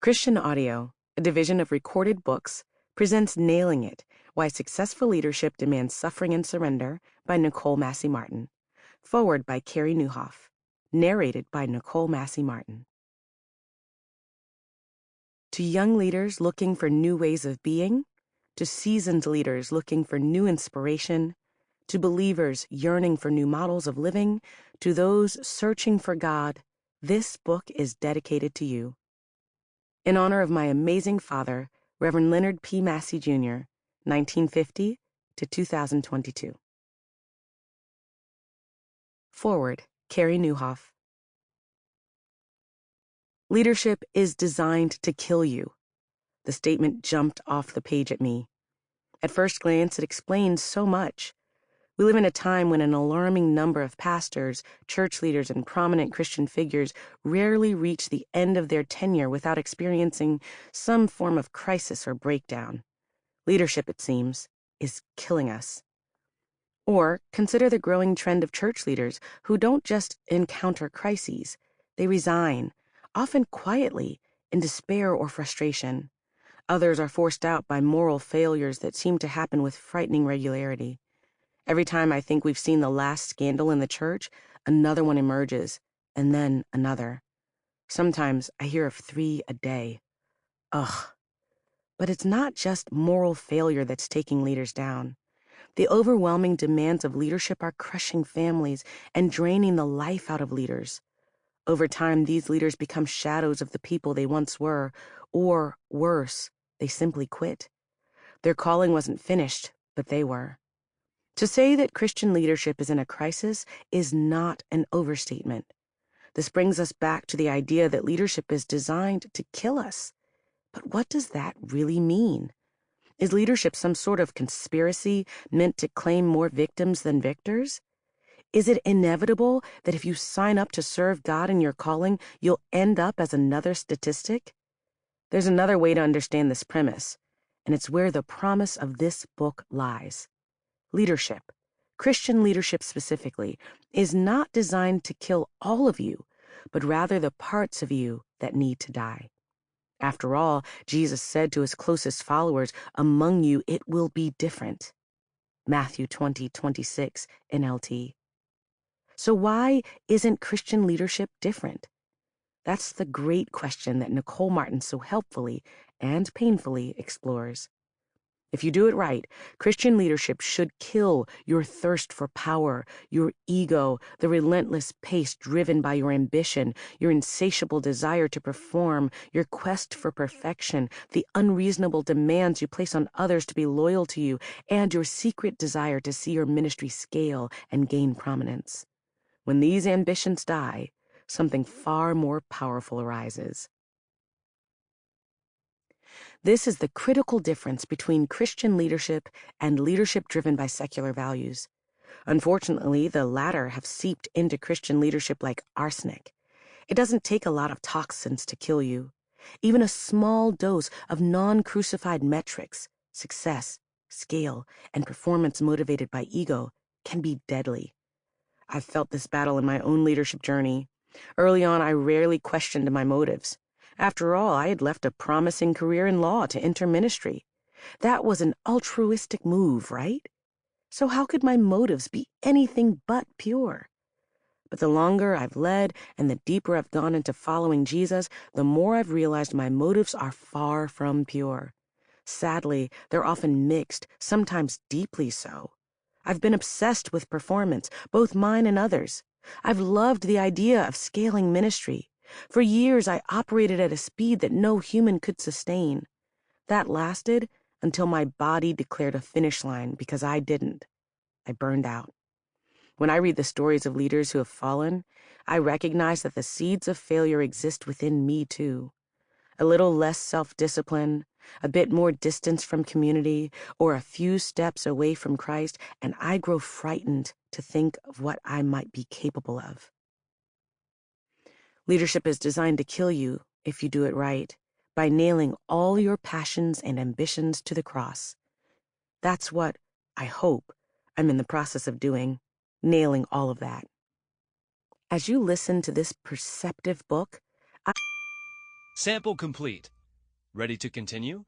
Christian Audio, a division of Recorded Books, presents Nailing It, Why Successful Leadership Demands Suffering and Surrender by Nicole Massie Martin. Forward by Carrie Nieuwhof. Narrated by Nicole Massie Martin. To young leaders looking for new ways of being, to seasoned leaders looking for new inspiration, to believers yearning for new models of living, to those searching for God, this book is dedicated to you. In honor of my amazing father, Reverend Leonard P. Massie, Jr., 1950 to 2022. Forward, Carrie Nieuwhof. Leadership is designed to kill you. The statement jumped off the page at me. At first glance, it explains so much. We live in a time when an alarming number of pastors, church leaders, and prominent Christian figures rarely reach the end of their tenure without experiencing some form of crisis or breakdown. Leadership, it seems, is killing us. Or consider the growing trend of church leaders who don't just encounter crises, they resign, often quietly, in despair or frustration. Others are forced out by moral failures that seem to happen with frightening regularity. Every time I think we've seen the last scandal in the church, another one emerges, and then another. Sometimes I hear of 3 a day. Ugh. But it's not just moral failure that's taking leaders down. The overwhelming demands of leadership are crushing families and draining the life out of leaders. Over time, these leaders become shadows of the people they once were, or worse, they simply quit. Their calling wasn't finished, but they were. To say that Christian leadership is in a crisis is not an overstatement. This brings us back to the idea that leadership is designed to kill us. But what does that really mean? Is leadership some sort of conspiracy meant to claim more victims than victors? Is it inevitable that if you sign up to serve God in your calling, you'll end up as another statistic? There's another way to understand this premise, and it's where the promise of this book lies. Leadership, Christian leadership specifically, is not designed to kill all of you, but rather the parts of you that need to die. After all, Jesus said to his closest followers, "Among you it will be different." Matthew 20:26 NLT. So why isn't Christian leadership different? That's the great question that Nicole Martin so helpfully and painfully explores. If you do it right, Christian leadership should kill your thirst for power, your ego, the relentless pace driven by your ambition, your insatiable desire to perform, your quest for perfection, the unreasonable demands you place on others to be loyal to you, and your secret desire to see your ministry scale and gain prominence. When these ambitions die, something far more powerful arises. This is the critical difference between Christian leadership and leadership driven by secular values. Unfortunately, the latter have seeped into Christian leadership like arsenic. It doesn't take a lot of toxins to kill you. Even a small dose of non-crucified metrics, success, scale, and performance motivated by ego can be deadly. I've felt this battle in my own leadership journey. Early on, I rarely questioned my motives. After all, I had left a promising career in law to enter ministry. That was an altruistic move, right? So how could my motives be anything but pure? But the longer I've led and the deeper I've gone into following Jesus, the more I've realized my motives are far from pure. Sadly, they're often mixed, sometimes deeply so. I've been obsessed with performance, both mine and others. I've loved the idea of scaling ministry. For years, I operated at a speed that no human could sustain. That lasted until my body declared a finish line because I didn't. I burned out. When I read the stories of leaders who have fallen, I recognize that the seeds of failure exist within me too. A little less self-discipline, a bit more distance from community, or a few steps away from Christ, and I grow frightened to think of what I might be capable of. Leadership is designed to kill you, if you do it right, by nailing all your passions and ambitions to the cross. That's what, I hope, I'm in the process of doing, nailing all of that. As you listen to this perceptive book, Sample complete. Ready to continue?